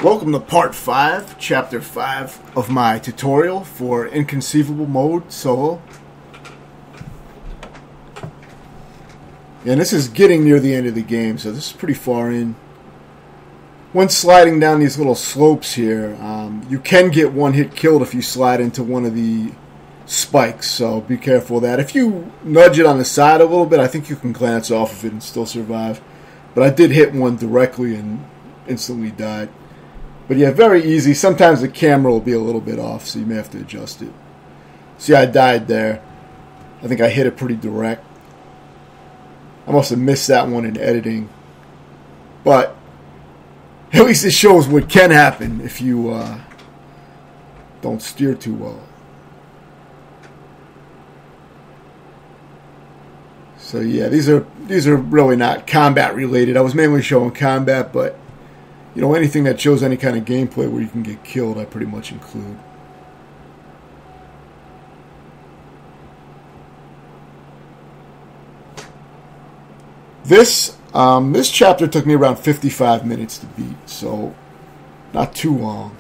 Welcome to part 5, chapter 5 of my tutorial for Inconceivable mode solo. And this is getting near the end of the game, so this is pretty far in. When sliding down these little slopes here, you can get one hit killed if you slide into one of the spikes, so be careful of that. If you nudge it on the side a little bit, I think you can glance off of it and still survive. But I did hit one directly and instantly died. But yeah, very easy. Sometimes the camera will be a little bit off, so you may have to adjust it. See, I died there. I think I hit it pretty direct. I must have missed that one in editing. But at least it shows what can happen if you don't steer too well. So yeah, these are really not combat related. I was mainly showing combat, but you know, anything that shows any kind of gameplay where you can get killed, I pretty much include. This chapter took me around 55 minutes to beat, so not too long.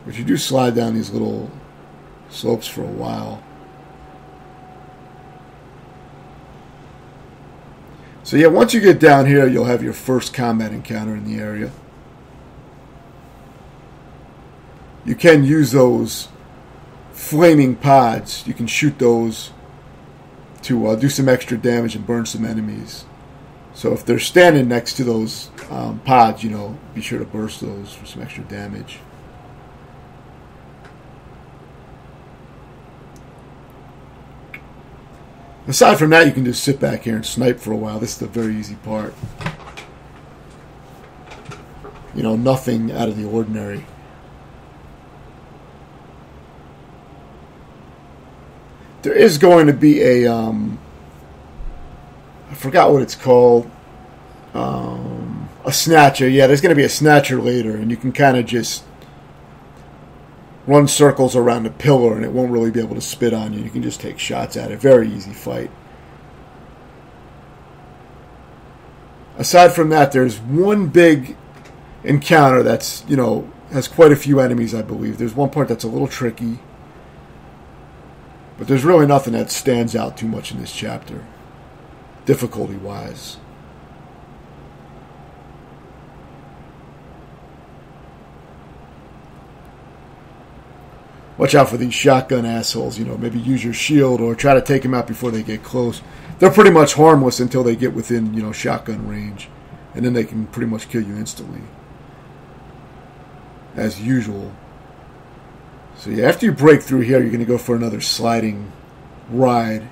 But you do slide down these little slopes for a while. So yeah, once you get down here, you'll have your first combat encounter in the area. You can use those flaming pods. You can shoot those to do some extra damage and burn some enemies. So if they're standing next to those pods, you know, be sure to burst those for some extra damage. Aside from that, you can just sit back here and snipe for a while. This is the very easy part. You know, nothing out of the ordinary. There is going to be a, I forgot what it's called, a snatcher. Yeah, there's going to be a snatcher later, and you can kind of just run circles around the pillar and it won't really be able to spit on you. You can just take shots at it. Very easy fight. Aside from that, there's one big encounter that's, you know, has quite a few enemies, I believe. There's one part that's a little tricky. But there's really nothing that stands out too much in this chapter, difficulty-wise. Watch out for these shotgun assholes, you know, maybe use your shield or try to take them out before they get close. They're pretty much harmless until they get within, you know, shotgun range. And then they can pretty much kill you instantly. As usual. So yeah, after you break through here, you're going to go for another sliding ride.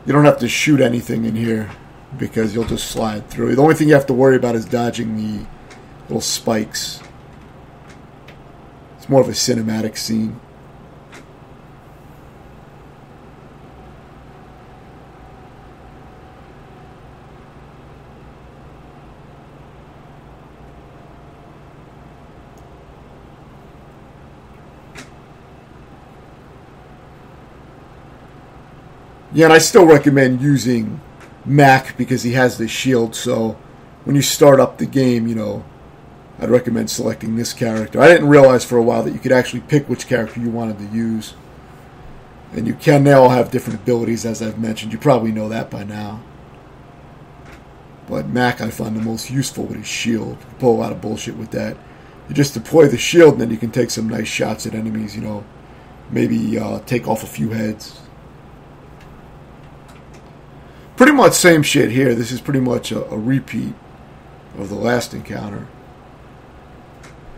You don't have to shoot anything in here because you'll just slide through. The only thing you have to worry about is dodging the little spikes. It's more of a cinematic scene. Yeah, and I still recommend using Mac because he has the shield, so when you start up the game, you know, I'd recommend selecting this character. I didn't realize for a while that you could actually pick which character you wanted to use. And you can, they all have different abilities, as I've mentioned. You probably know that by now. But Mac I find the most useful with his shield. You pull a lot of bullshit with that. You just deploy the shield and then you can take some nice shots at enemies, you know. Maybe take off a few heads. Pretty much same shit here. This is pretty much a repeat of the last encounter.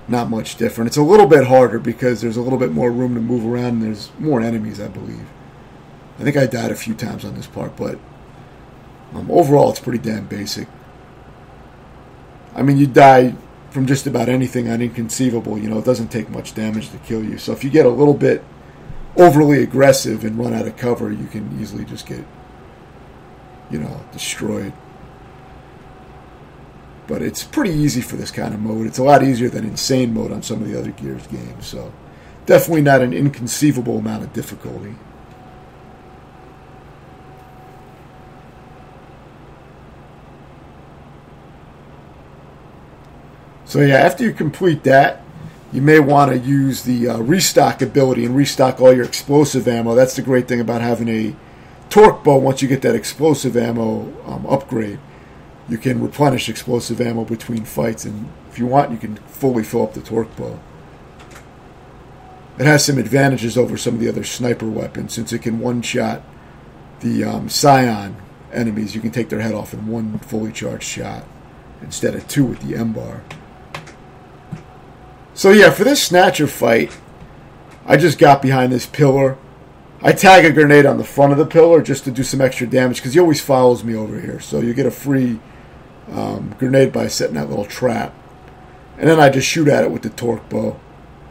Not much different. It's a little bit harder because there's a little bit more room to move around and there's more enemies, I believe. I think I died a few times on this part, but overall it's pretty damn basic. I mean, you die from just about anything on Inconceivable. You know, it doesn't take much damage to kill you. So if you get a little bit overly aggressive and run out of cover, you can easily just get, you know, destroyed. But it's pretty easy for this kind of mode. It's a lot easier than insane mode on some of the other Gears games. So definitely not an inconceivable amount of difficulty. So yeah, after you complete that, you may want to use the restock ability and restock all your explosive ammo. That's the great thing about having a torque bow. Once you get that explosive ammo upgrade, you can replenish explosive ammo between fights, and if you want, you can fully fill up the torque bow. It has some advantages over some of the other sniper weapons, since it can one-shot the Scion enemies. You can take their head off in one fully charged shot instead of two with the M-bar. So yeah, for this Snatcher fight, I just got behind this pillar. I tag a grenade on the front of the pillar just to do some extra damage, because he always follows me over here. So you get a free grenade by setting that little trap. And then I just shoot at it with the torque bow.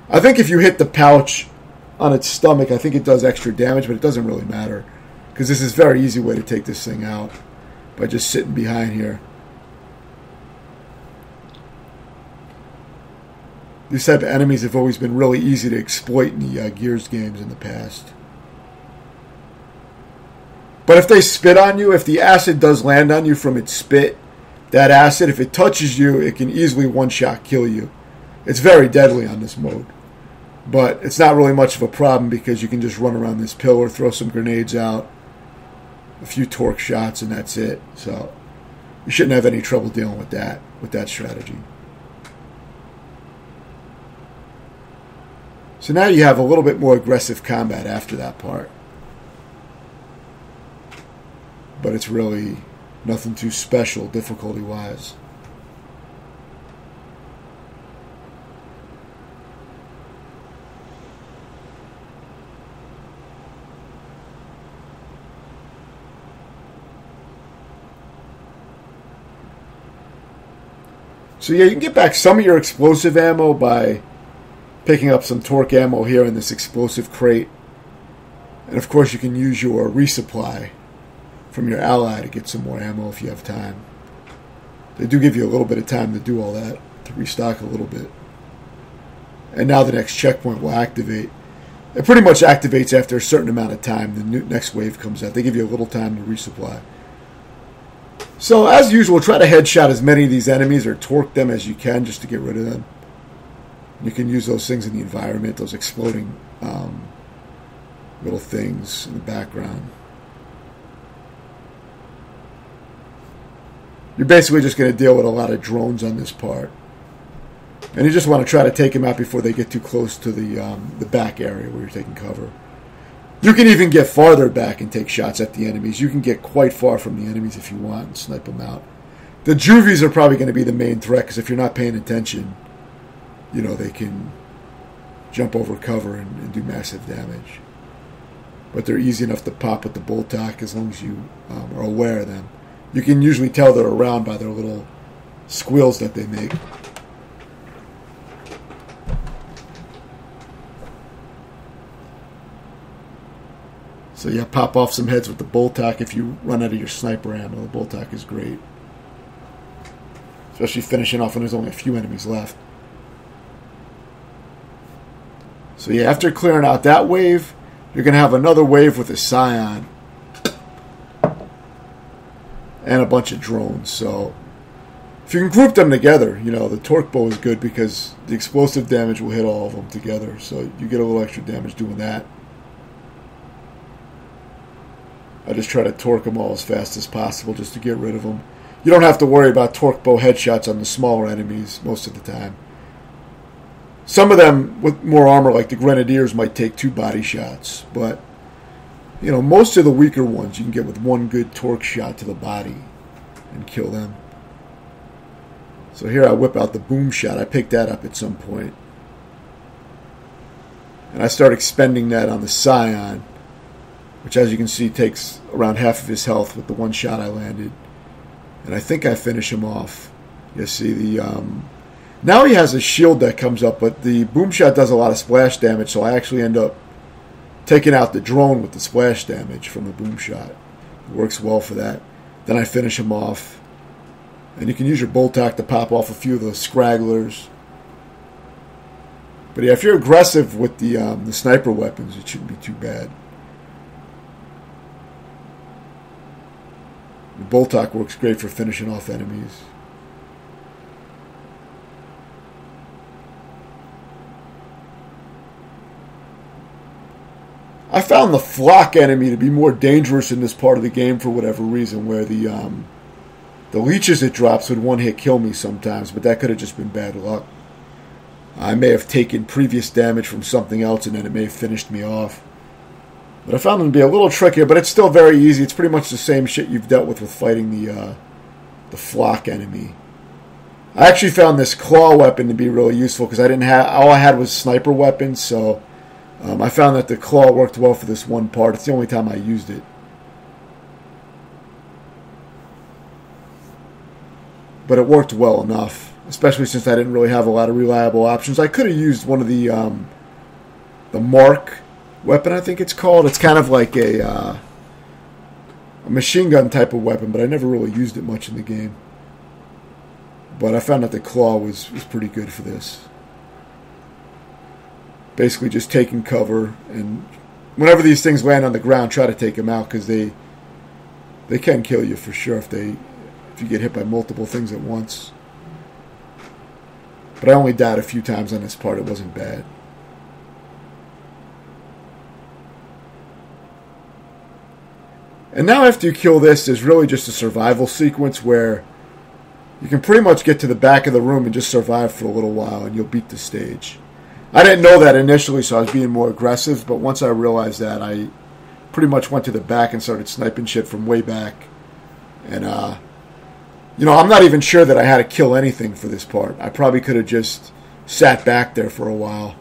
I think if you hit the pouch on its stomach, I think it does extra damage, but it doesn't really matter, because this is a very easy way to take this thing out by just sitting behind here. These type of enemies have always been really easy to exploit in the Gears games in the past. But if they spit on you, if the acid does land on you from its spit, that acid, if it touches you, it can easily one-shot kill you. It's very deadly on this mode. But it's not really much of a problem, because you can just run around this pillar, throw some grenades out, a few torque shots, and that's it. So you shouldn't have any trouble dealing with that strategy. So now you have a little bit more aggressive combat after that part. But it's really nothing too special difficulty-wise. So yeah, you can get back some of your explosive ammo by picking up some torque ammo here in this explosive crate. And of course you can use your resupply from your ally to get some more ammo if you have time. They do give you a little bit of time to do all that, to restock a little bit. And now the next checkpoint will activate. It pretty much activates after a certain amount of time. The next wave comes out. They give you a little time to resupply. So as usual, try to headshot as many of these enemies or torque them as you can just to get rid of them. You can use those things in the environment, those exploding little things in the background. You're basically just going to deal with a lot of drones on this part. And you just want to try to take them out before they get too close to the back area where you're taking cover. You can even get farther back and take shots at the enemies. You can get quite far from the enemies if you want and snipe them out. The juvies are probably going to be the main threat, because if you're not paying attention, you know, they can jump over cover and do massive damage. But they're easy enough to pop with the bolt-tack as long as you are aware of them. You can usually tell they're around by their little squeals that they make. So yeah, pop off some heads with the bolt-tack if you run out of your sniper ammo. The bolt-tack is great. Especially finishing off when there's only a few enemies left. So yeah, after clearing out that wave, you're going to have another wave with a Scion. And a bunch of drones. So if you can group them together, you know, the torque bow is good because the explosive damage will hit all of them together. So you get a little extra damage doing that. I just try to torque them all as fast as possible just to get rid of them. You don't have to worry about torque bow headshots on the smaller enemies most of the time. Some of them with more armor, like the Grenadiers, might take 2 body shots. But, you know, most of the weaker ones you can get with one good torque shot to the body and kill them. So here I whip out the boom shot. I picked that up at some point. And I start expending that on the Scion, which, as you can see, takes around half of his health with the one shot I landed. And I think I finish him off. You see the... now he has a shield that comes up, but the boom shot does a lot of splash damage, so I actually end up taking out the drone with the splash damage from the boom shot. It works well for that. Then I finish him off. And you can use your bolt tack to pop off a few of those scragglers. But yeah, if you're aggressive with the sniper weapons, it shouldn't be too bad. The Boltok works great for finishing off enemies. I found the flock enemy to be more dangerous in this part of the game for whatever reason, where the leeches it drops would one-hit kill me sometimes, but that could have just been bad luck. I may have taken previous damage from something else, and then it may have finished me off. But I found them to be a little trickier, but it's still very easy. It's pretty much the same shit you've dealt with fighting the flock enemy. I actually found this claw weapon to be really useful because all I had was sniper weapons, so I found that the claw worked well for this one part. It's the only time I used it. But it worked well enough, especially since I didn't really have a lot of reliable options. I could have used one of the Mark weapon, I think it's called. It's kind of like a machine gun type of weapon, but I never really used it much in the game. But I found that the claw was pretty good for this. Basically just taking cover, and whenever these things land on the ground, try to take them out, because they can kill you for sure if you get hit by multiple things at once. But I only died a few times on this part. It wasn't bad. And now after you kill this, there's really just a survival sequence where you can pretty much get to the back of the room and just survive for a little while, and you'll beat the stage. I didn't know that initially, so I was being more aggressive, but once I realized that, I pretty much went to the back and started sniping shit from way back. And, I'm not even sure that I had to kill anything for this part. I probably could have just sat back there for a while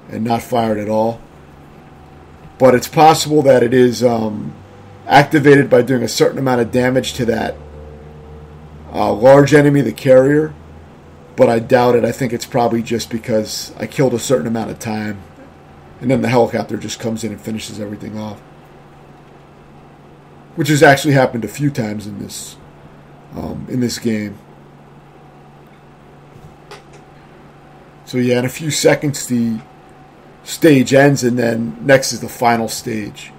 and not fired at all. But it's possible that it is activated by doing a certain amount of damage to that large enemy, the carrier. But I doubt it. I think it's probably just because I killed a certain amount of time, and then the helicopter just comes in and finishes everything off. Which has actually happened a few times in this game. So yeah, in a few seconds the stage ends, and then next is the final stage.